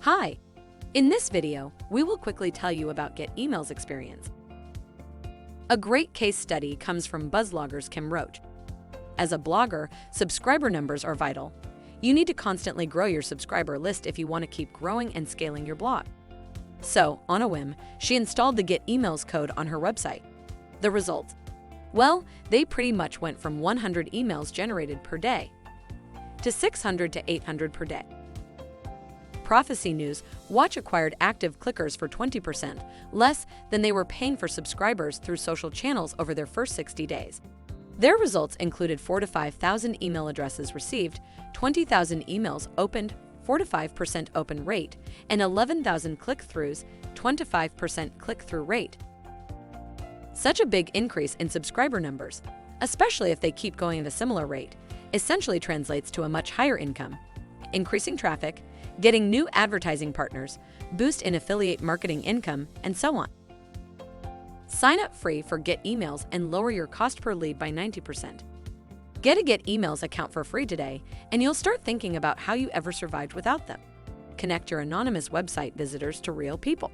Hi! In this video, we will quickly tell you about Get Emails experience. A great case study comes from BuzzLogger's Kim Roach. As a blogger, subscriber numbers are vital. You need to constantly grow your subscriber list if you want to keep growing and scaling your blog. So, on a whim, she installed the Get Emails code on her website. The results? Well, they pretty much went from 100 emails generated per day to 600 to 800 per day. Prophecy News Watch acquired active clickers for 20% less than they were paying for subscribers through social channels over their first 60 days. Their results included 4,000 to 5,000 email addresses received, 20,000 emails opened, 4 to 5% open rate, and 11,000 click-throughs, 25% click-through rate. Such a big increase in subscriber numbers, especially if they keep going at a similar rate, essentially translates to a much higher income, increasing traffic, getting new advertising partners, boost in affiliate marketing income, and so on. Sign up free for Get Emails and lower your cost per lead by 90%. Get a Get Emails account for free today, and you'll start thinking about how you ever survived without them. Connect your anonymous website visitors to real people.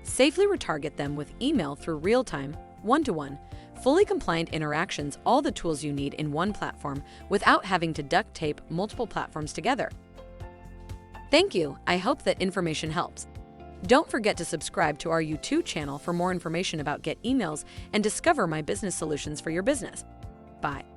Safely retarget them with email through real-time, one-to-one, fully compliant interactions, all the tools you need in one platform without having to duct tape multiple platforms together. Thank you. I hope that information helps. Don't forget to subscribe to our YouTube channel for more information about Get Emails and discover my business solutions for your business. Bye.